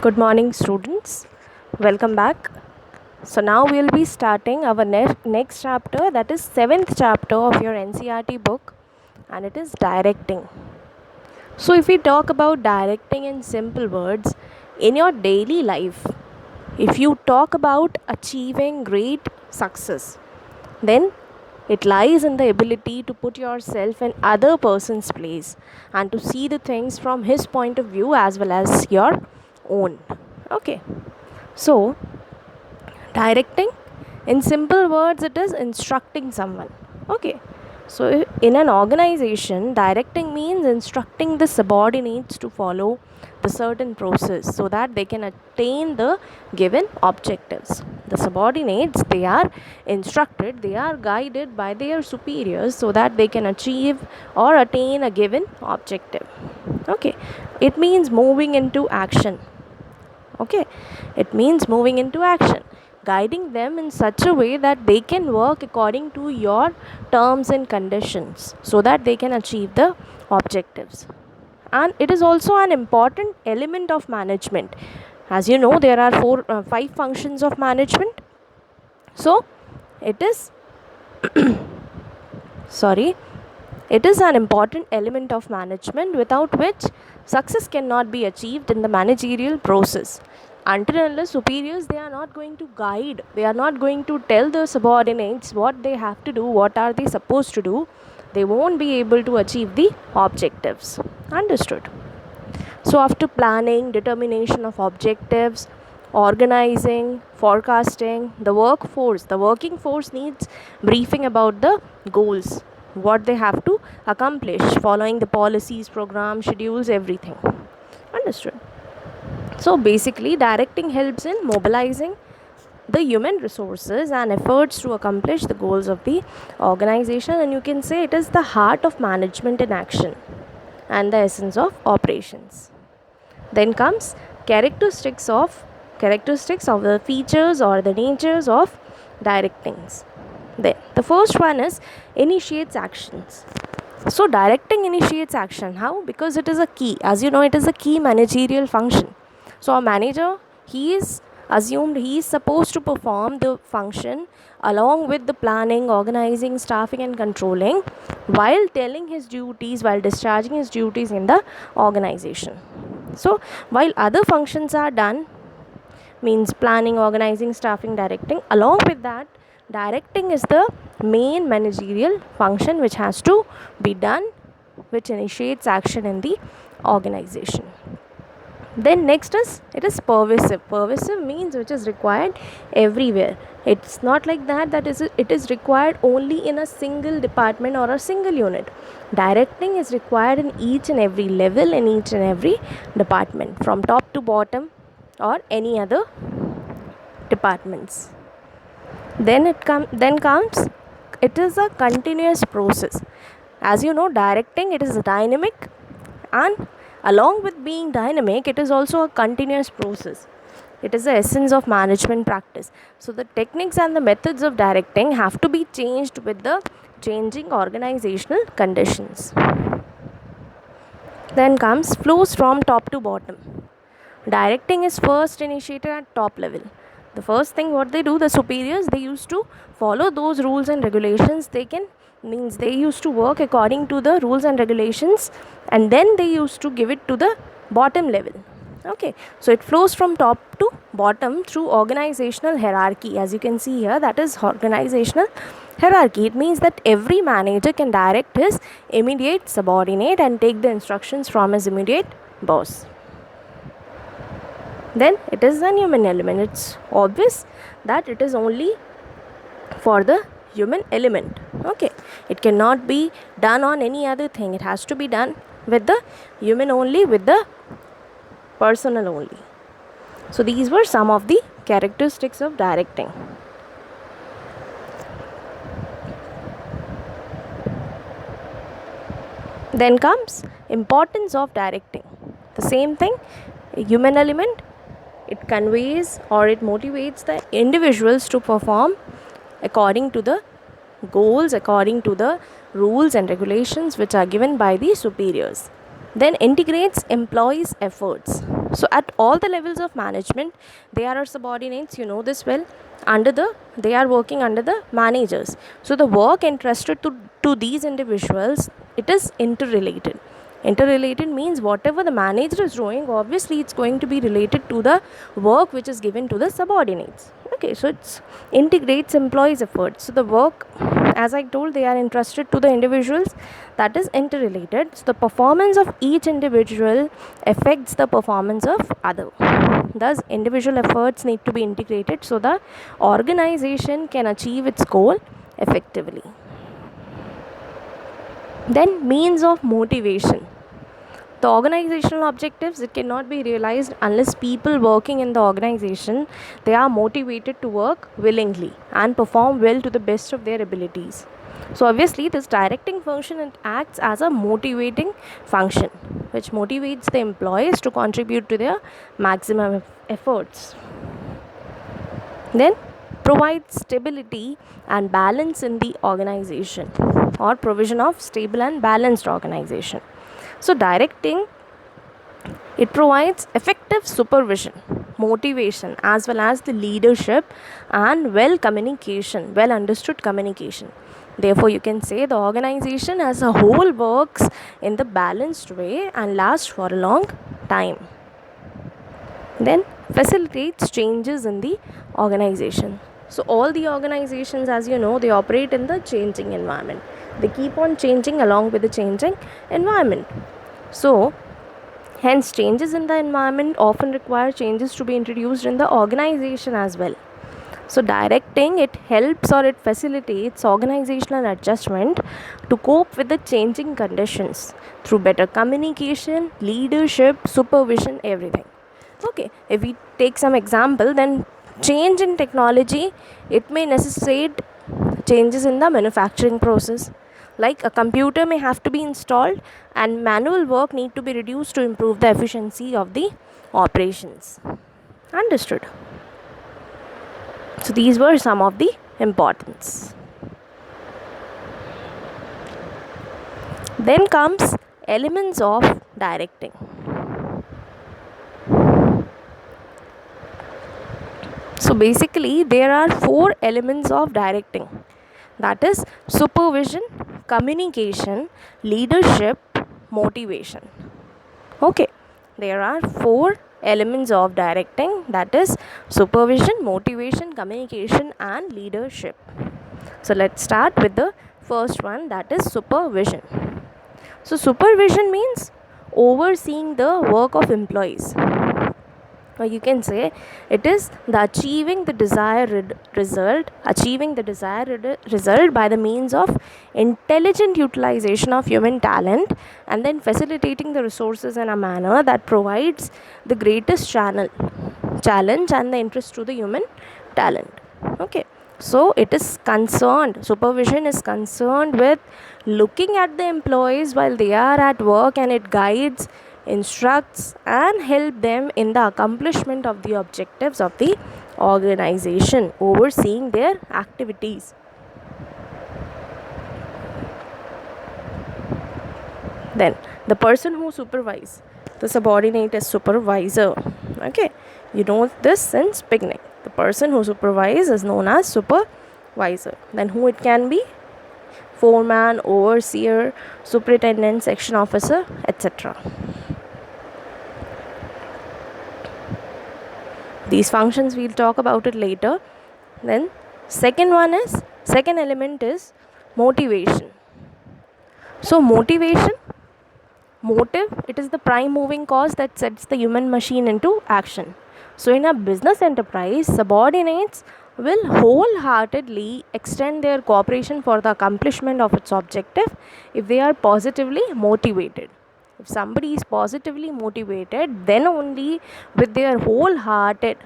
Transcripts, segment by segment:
Good morning, students. Welcome back. So now we'll be starting our next chapter, that is 7th chapter of your NCERT book, and it is directing. So if we talk about directing in simple words, in your daily life, if you talk about achieving great success, then it lies in the ability to put yourself in other person's place and to see the things from his point of view as well as your own. Okay. So, directing, in simple words, it is instructing someone. Okay. So, in an organization, directing means instructing the subordinates to follow the certain process so that they can attain the given objectives. The subordinates, they are instructed, they are guided by their superiors so that they can achieve or attain a given objective. Okay. It means moving into action. Okay, it means moving into action, guiding them in such a way that they can work according to your terms and conditions so that they can achieve the objectives. And it is also an important element of management. As you know, there are five functions of management. So it is it is an important element of management without which success cannot be achieved in the managerial process. Until and unless superiors, they are not going to guide, they are not going to tell the subordinates what they have to do, what are they supposed to do, they won't be able to achieve the objectives. Understood? So after planning, determination of objectives, organizing, forecasting, the working force needs briefing about the goals, what they have to accomplish, following the policies, programs, schedules, everything. Understood? So basically, directing helps in mobilizing the human resources and efforts to accomplish the goals of the organization, and you can say it is the heart of management in action and the essence of operations. Then comes characteristics of the features or the natures of directings. Then the first one is initiates actions. So directing initiates action. How? Because it is a key. As you know, it is a key managerial function. So a manager, he is supposed to perform the function along with the planning, organizing, staffing and controlling while discharging his duties in the organization. So while other functions are done, means planning, organizing, staffing, directing, along with that, directing is the main managerial function which has to be done, which initiates action in the organization. Then next is, it is pervasive. Pervasive means which is required everywhere. It's not like that it is required only in a single department or a single unit. Directing is required in each and every level, in each and every department, from top to bottom or any other departments. Then comes it is a continuous process. As you know, directing, it is dynamic, and along with being dynamic, it is also a continuous process. It is the essence of management practice. So the techniques and the methods of directing have to be changed with the changing organizational conditions. Then comes flows from top to bottom. Directing is first initiated at top level. The first thing what they do, the superiors, they used to follow those rules and regulations. They used to work according to the rules and regulations, and then they used to give it to the bottom level. Okay, so it flows from top to bottom through organizational hierarchy. As you can see here, that is organizational hierarchy. It means that every manager can direct his immediate subordinate and take the instructions from his immediate boss. Then it is an human element. It's obvious that it is only for the human element. Okay, it cannot be done on any other thing. It has to be done with the human only, with the personal only. So these were some of the characteristics of directing. Then comes importance of directing. The same thing, a human element, it conveys or it motivates the individuals to perform according to the goals, according to the rules and regulations which are given by the superiors. Then integrates employees' efforts. So at all the levels of management, they are our subordinates, you know this well. They are working under the managers. So the work entrusted to these individuals, it is interrelated. Interrelated means whatever the manager is doing, obviously it's going to be related to the work which is given to the subordinates. Okay, so it's integrates employees' efforts. So the work, as I told, they are entrusted to the individuals, that is interrelated. So the performance of each individual affects the performance of other. Thus individual efforts need to be integrated so the organization can achieve its goal effectively. Then means of motivation. The organizational objectives, it cannot be realized unless people working in the organization, they are motivated to work willingly and perform well to the best of their abilities. So obviously this directing function, it acts as a motivating function which motivates the employees to contribute to their maximum efforts. Then provides stability and balance in the organization, or provision of stable and balanced organization. So directing, it provides effective supervision, motivation, as well as the leadership and well understood communication. Therefore you can say the organization as a whole works in the balanced way and lasts for a long time. Then facilitates changes in the organization. So all the organizations, as you know, they operate in the changing environment. They keep on changing along with the changing environment. So hence changes in the environment often require changes to be introduced in the organization as well. So directing, it helps or it facilitates organizational adjustment to cope with the changing conditions through better communication, leadership, supervision, everything. Okay, if we take some example, then change in technology, it may necessitate changes in the manufacturing process. Like a computer may have to be installed and manual work need to be reduced to improve the efficiency of the operations. Understood? So these were some of the importance. Then comes elements of directing. So basically there are 4 elements of directing, that is supervision, communication, leadership, motivation. Okay, there are 4 elements of directing, that is supervision, motivation, communication and leadership. So let's start with the first one, that is supervision. So supervision means overseeing the work of employees, or you can say it is the achieving the desired result by the means of intelligent utilization of human talent, and then facilitating the resources in a manner that provides the greatest challenge and the interest to the human talent. Okay, so it is concerned, supervision is concerned with looking at the employees while they are at work, and it guides, instructs and help them in the accomplishment of the objectives of the organization, overseeing their activities. Then the person who supervises, the subordinate is supervisor. Okay, you know this since beginning. The person who supervises is known as supervisor. Then who it can be? Foreman, overseer, superintendent, section officer, etc. These functions we'll talk about it later. Then second element is motivation. So motive, it is the prime moving cause that sets the human machine into action. So in a business enterprise, subordinates will wholeheartedly extend their cooperation for the accomplishment of its objective if they are positively motivated. If somebody is positively motivated, then only with their whole heart they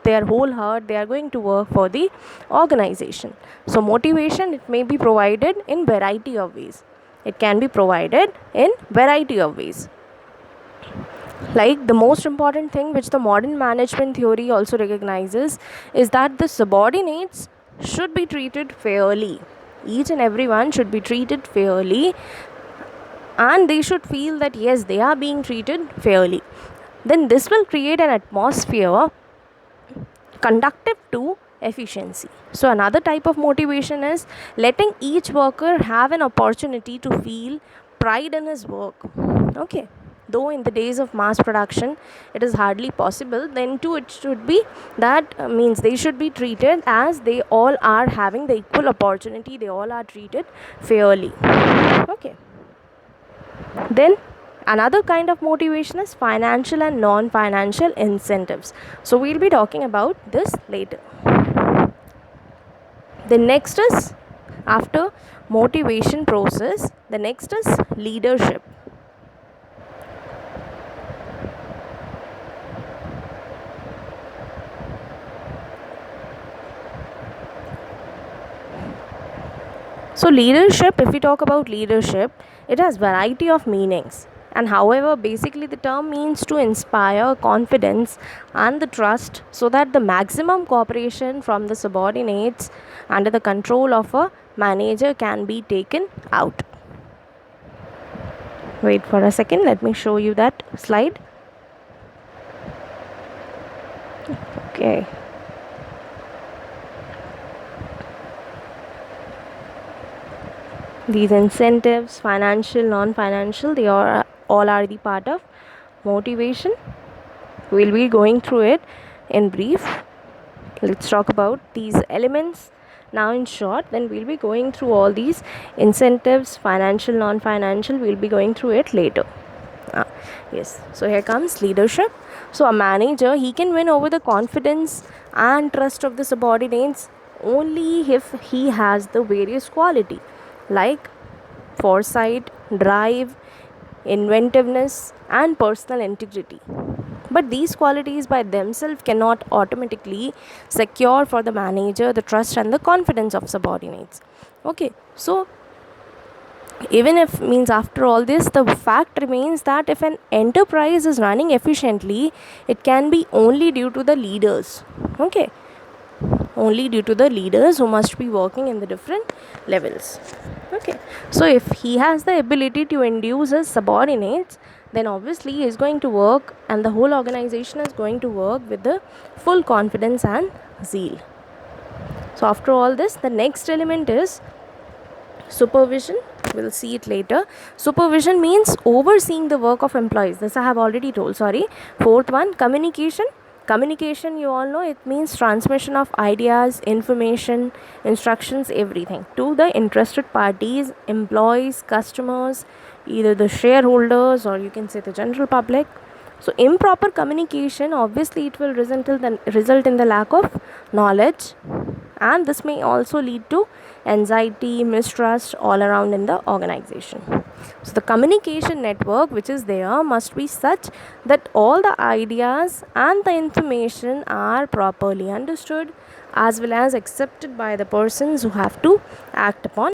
are going to work for the organization. So motivation, it may be provided in variety of ways. It can be provided in variety of ways. Like the most important thing which the modern management theory also recognizes is that the subordinates should be treated fairly. Each and everyone should be treated fairly and they should feel that yes, they are being treated fairly. Then this will create an atmosphere conducive to efficiency. So another type of motivation is letting each worker have an opportunity to feel pride in his work. Okay, though in the days of mass production it is hardly possible, then too it should be that means they should be treated as they all are having the equal opportunity, they all are treated fairly. Okay, then another kind of motivation is financial and non-financial incentives. So we'll be talking about this later. The next is, after motivation process, the next is leadership. So leadership, if we talk about leadership, it has variety of meanings, and however basically the term means to inspire confidence and the trust so that the maximum cooperation from the subordinates under the control of a manager can be taken out. Wait for a second, let me show you that slide. Okay. These incentives, financial, non-financial, they are all are the part of motivation. We'll be going through it in brief. Let's talk about these elements now in short, then we'll be going through all these incentives, financial, non-financial, we'll be going through it later. Yes, so here comes leadership. So a manager, he can win over the confidence and trust of the subordinates only if he has the various quality like foresight, drive, inventiveness, and personal integrity. But these qualities by themselves cannot automatically secure for the manager the trust and the confidence of subordinates. Okay, so even if means after all this, the fact remains that if an enterprise is running efficiently, it can be only due to the leaders. Okay, only due to the leaders who must be working in the different levels. Okay, so if he has the ability to induce his subordinates, then obviously he is going to work and the whole organization is going to work with the full confidence and zeal. So after all this, the next element is supervision. We'll see it later. Supervision means overseeing the work of employees. This I have already told. Sorry. Fourth one, communication. Communication, you all know, it means transmission of ideas, information, instructions, everything to the interested parties, employees, customers, either the shareholders or you can say the general public. So improper communication, obviously it will result in the lack of knowledge, and this may also lead to anxiety, mistrust all around in the organization. So the communication network which is there must be such that all the ideas and the information are properly understood as well as accepted by the persons who have to act upon